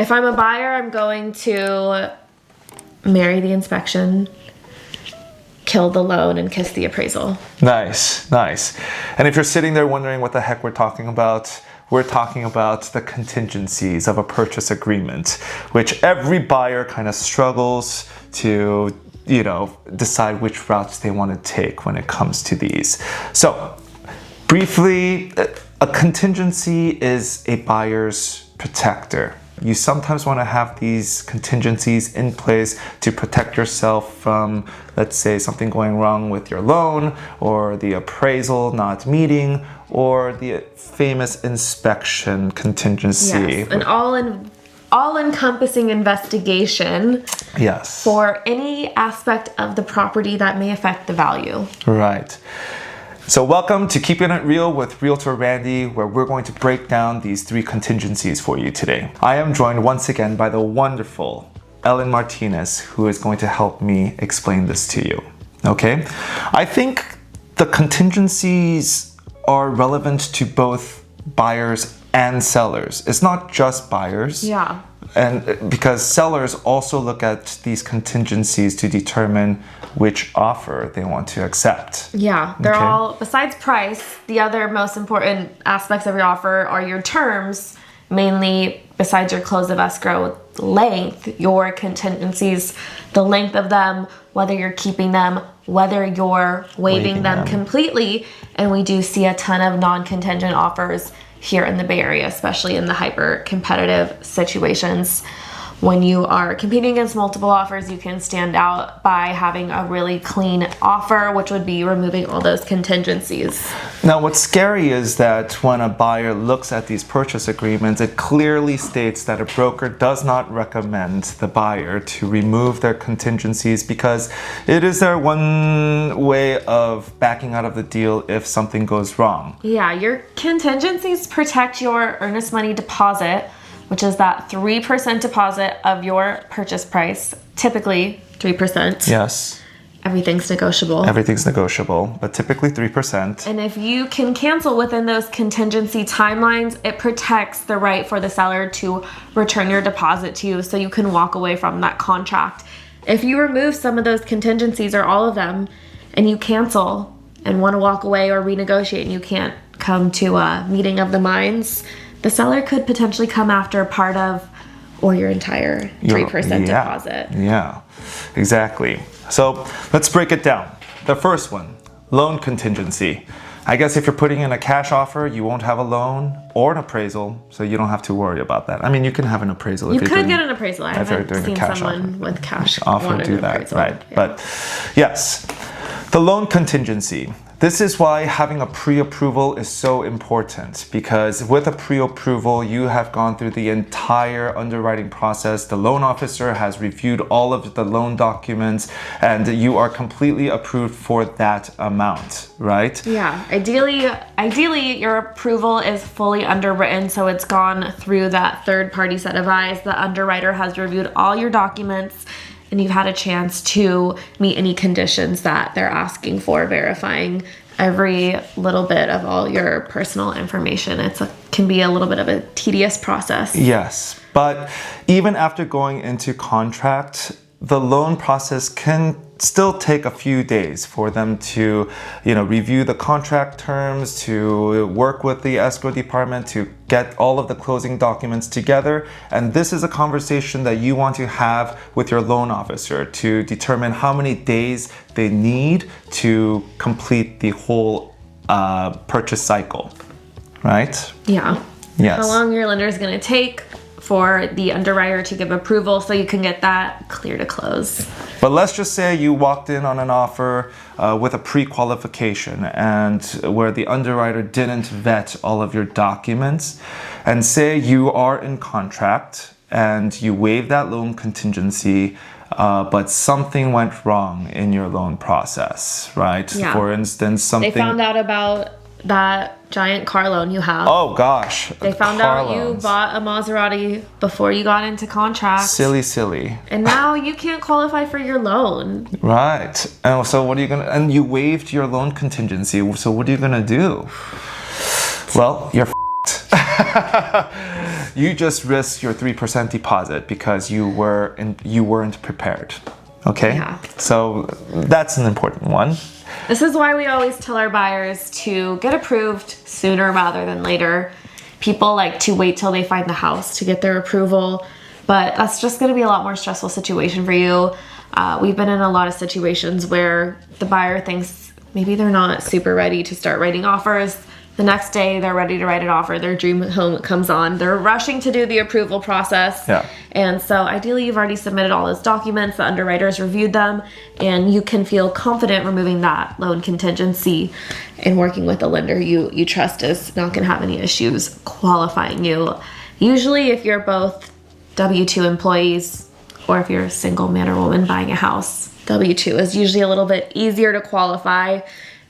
If I'm a buyer, I'm going to marry the inspection, kill the loan, and kiss the appraisal. Nice. And if you're sitting there wondering what the heck we're talking about, we're talking about the contingencies of a purchase agreement, which every buyer kind of struggles to, decide which routes they want to take when it comes to these. So, briefly, a contingency is a buyer's protector. You sometimes want to have these contingencies in place to protect yourself from, let's say, something going wrong with your loan, or the appraisal not meeting, or the famous inspection contingency. Yes, an all-encompassing investigation. Yes. For any aspect of the property that may affect the value. Right. So welcome to Keeping It Real with Realtor Randy, where we're going to break down these 3 contingencies for you today. I am joined once again by the wonderful Ellen Martinez, who is going to help me explain this to you. Okay? I think the contingencies are relevant to both buyers and sellers. It's not just buyers. Yeah. And because sellers also look at these contingencies to determine which offer they want to accept. Yeah, they're all, besides price, the other most important aspects of your offer are your terms, mainly besides your close of escrow length, your contingencies, the length of them, whether you're keeping them, whether you're waiving them completely. And we do see a ton of non-contingent offers here in the Bay Area, especially in the hyper competitive situations. When you are competing against multiple offers, you can stand out by having a really clean offer, which would be removing all those contingencies. Now, what's scary is that when a buyer looks at these purchase agreements, it clearly states that a broker does not recommend the buyer to remove their contingencies because it is their one way of backing out of the deal if something goes wrong. Yeah, your contingencies protect your earnest money deposit, which is that 3% deposit of your purchase price, typically 3%. Yes. Everything's negotiable. Everything's negotiable, but typically 3%. And if you can cancel within those contingency timelines, it protects the right for the seller to return your deposit to you so you can walk away from that contract. If you remove some of those contingencies or all of them and you cancel and want to walk away or renegotiate and you can't come to a meeting of the minds, the seller could potentially come after part of or your entire 3% deposit. Yeah, exactly. So let's break it down. The first one, loan contingency. I guess if you're putting in a cash offer, you won't have a loan or an appraisal, so you don't have to worry about that. I mean, you can have an appraisal. You could get an appraisal. I haven't seen someone with cash offer do that, appraisal. right? Yeah. But yes, the loan contingency. This is why having a pre-approval is so important, because with a pre-approval, you have gone through the entire underwriting process. The loan officer has reviewed all of the loan documents and you are completely approved for that amount, right? Yeah, ideally your approval is fully underwritten, so it's gone through that third-party set of eyes. The underwriter has reviewed all your documents and you've had a chance to meet any conditions that they're asking for, verifying every little bit of all your personal information. Can be a little bit of a tedious process. Yes, but even after going into contract, the loan process can still take a few days for them to, review the contract terms, to work with the escrow department, to get all of the closing documents together. And this is a conversation that you want to have with your loan officer to determine how many days they need to complete the whole purchase cycle, right? Yeah. Yes. How long your lender is going to take for the underwriter to give approval so you can get that clear to close. But let's just say you walked in on an offer with a pre-qualification and where the underwriter didn't vet all of your documents, and say you are in contract and you waive that loan contingency, but something went wrong in your loan process, right? Yeah. For instance, something... They found out about that giant car loan you have. Oh gosh. They found out you bought a Maserati before you got into contract. Silly. And now you can't qualify for your loan. Right. And so what are you gonna, and you waived your loan contingency, so what are you gonna do? Well, you're f***ed. you just risked your 3% deposit because you weren't prepared. Okay? Yeah. So that's an important one. This is why we always tell our buyers to get approved sooner rather than later. People like to wait till they find the house to get their approval, but that's just going to be a lot more stressful situation for you. We've been in a lot of situations where the buyer thinks maybe they're not super ready to start writing offers. The next day they're ready to write an offer. Their dream home comes on. They're rushing to do the approval process. Yeah. And so ideally you've already submitted all those documents, the underwriters reviewed them, and you can feel confident removing that loan contingency and working with a lender you trust is not going to have any issues qualifying you. Usually if you're both W-2 employees or if you're a single man or woman buying a house, W-2 is usually a little bit easier to qualify.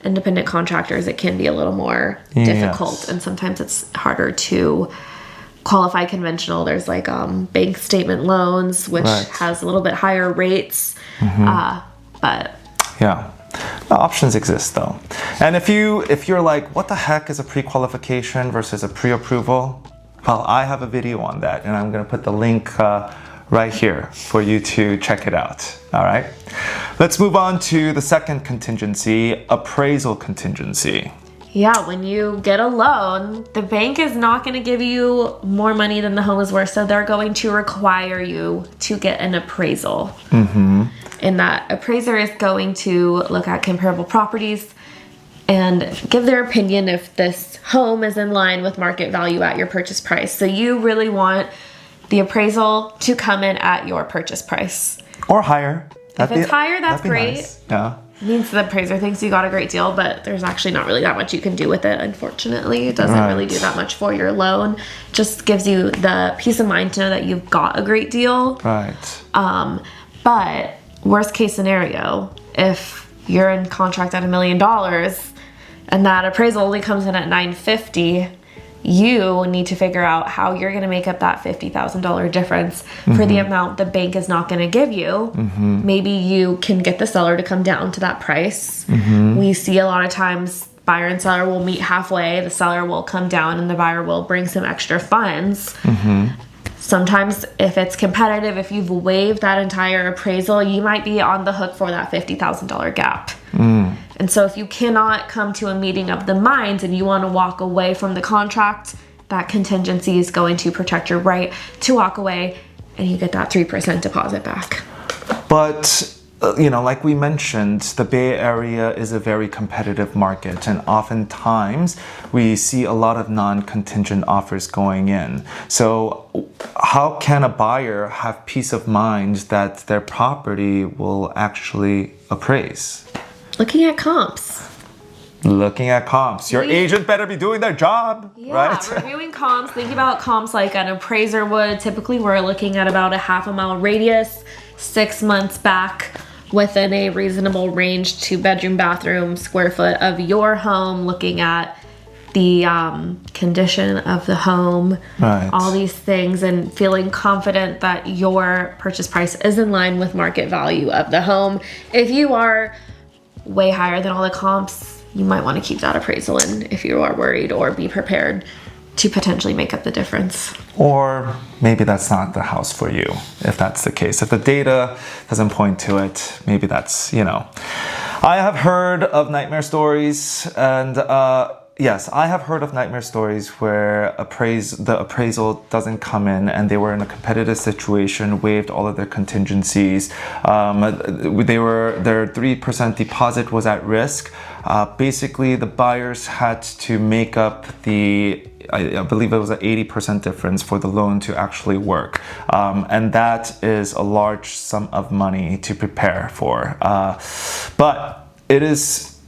Independent contractors, it can be a little more difficult, and sometimes it's harder to qualify conventional. There's like bank statement loans, which has a little bit higher rates, but yeah, the options exist though. And if you're like, what the heck is a pre-qualification versus a pre-approval? Well, I have a video on that, and I'm gonna put the link right here for you to check it out. All right, let's move on to the second contingency, appraisal contingency. Yeah, when you get a loan, the bank is not going to give you more money than the home is worth, so they're going to require you to get an appraisal. And that appraiser is going to look at comparable properties and give their opinion if this home is in line with market value at your purchase price. So you really want the appraisal to come in at your purchase price. Or higher. If it's higher, that's great. Nice. Yeah. It means the appraiser thinks you got a great deal, but there's actually not really that much you can do with it, unfortunately. It doesn't really do that much for your loan. Just gives you the peace of mind to know that you've got a great deal. Right. But worst case scenario, if you're in contract at $1 million and that appraisal only comes in at $950,000, you need to figure out how you're going to make up that $50,000 difference for the amount the bank is not going to give you. Maybe you can get the seller to come down to that price. We see a lot of times buyer and seller will meet halfway. The seller will come down and the buyer will bring some extra funds. Sometimes if it's competitive, if you've waived that entire appraisal, you might be on the hook for that $50,000 gap. And so if you cannot come to a meeting of the minds and you want to walk away from the contract, that contingency is going to protect your right to walk away and you get that 3% deposit back. But, like we mentioned, the Bay Area is a very competitive market, and oftentimes we see a lot of non-contingent offers going in. So how can a buyer have peace of mind that their property will actually appraise? Looking at comps. Looking at comps. Your agent better be doing their job, right? Reviewing comps. Think about comps like an appraiser would. Typically, we're looking at about a half-a-mile radius, 6 months back, within a reasonable range, 2-bedroom, bathroom, square foot of your home, looking at the condition of the home, all these things, and feeling confident that your purchase price is in line with market value of the home. If you are way higher than all the comps, you might want to keep that appraisal in if you are worried, or be prepared to potentially make up the difference. Or maybe that's not the house for you, if that's the case. If the data doesn't point to it, maybe that's, I have heard of nightmare stories, and yes, I have heard of nightmare stories where the appraisal doesn't come in and they were in a competitive situation, waived all of their contingencies. Their 3% deposit was at risk. Basically, the buyers had to make up I believe it was an 80% difference for the loan to actually work. And that is a large sum of money to prepare for. But it is,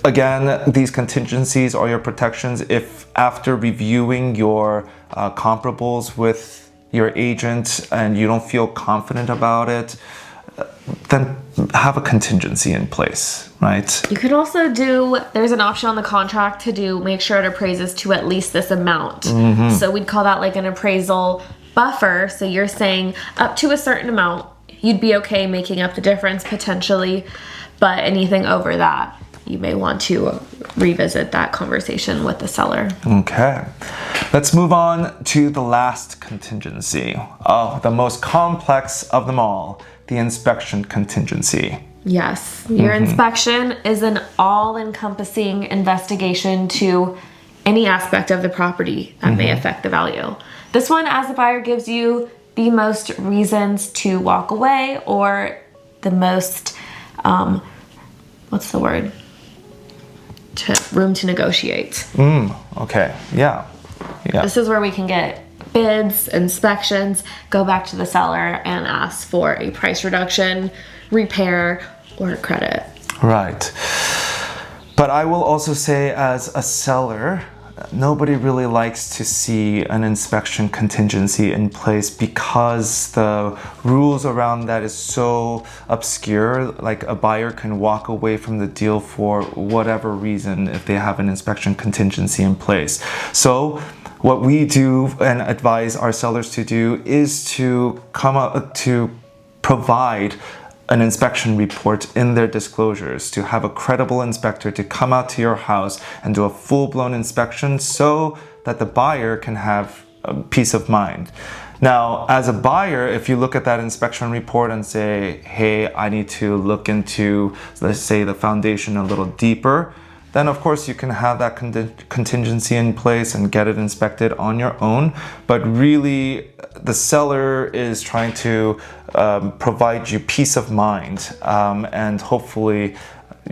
again, these contingencies are your protections. If after reviewing your comparables with your agent and you don't feel confident about it, then have a contingency in place, right? You could also there's an option on the contract to make sure it appraises to at least this amount. So we'd call that like an appraisal buffer. So you're saying up to a certain amount, you'd be okay making up the difference potentially, but anything over that, you may want to revisit that conversation with the seller. Okay. Let's move on to the last contingency. Oh, the most complex of them all, the inspection contingency. Yes, your inspection is an all-encompassing investigation to any aspect of the property that may affect the value. This one, as a buyer, gives you the most reasons to walk away, or the most, room to negotiate. Okay, yeah. This is where we can get bids, inspections, go back to the seller and ask for a price reduction, repair, or credit. Right. But I will also say, as a seller, nobody really likes to see an inspection contingency in place because the rules around that is so obscure. Like, a buyer can walk away from the deal for whatever reason if they have an inspection contingency in place. So what we do and advise our sellers to do is to come up to provide an inspection report in their disclosures, to have a credible inspector to come out to your house and do a full-blown inspection so that the buyer can have peace of mind. Now, as a buyer, if you look at that inspection report and say, hey, I need to look into, let's say, the foundation a little deeper, then of course you can have that contingency in place and get it inspected on your own. But really, the seller is trying to provide you peace of mind, and hopefully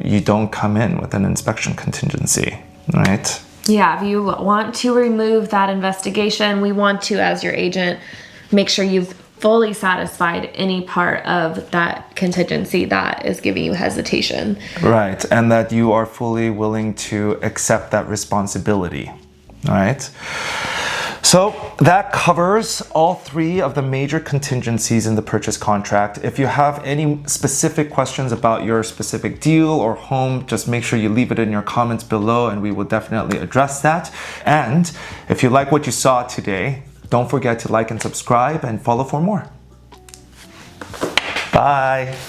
you don't come in with an inspection contingency, right? Yeah, if you want to remove that investigation, we want to, as your agent, make sure you've fully satisfied any part of that contingency that is giving you hesitation. Right, and that you are fully willing to accept that responsibility, right? So that covers all three of the major contingencies in the purchase contract. If you have any specific questions about your specific deal or home, just make sure you leave it in your comments below and we will definitely address that. And if you like what you saw today, don't forget to like and subscribe and follow for more. Bye.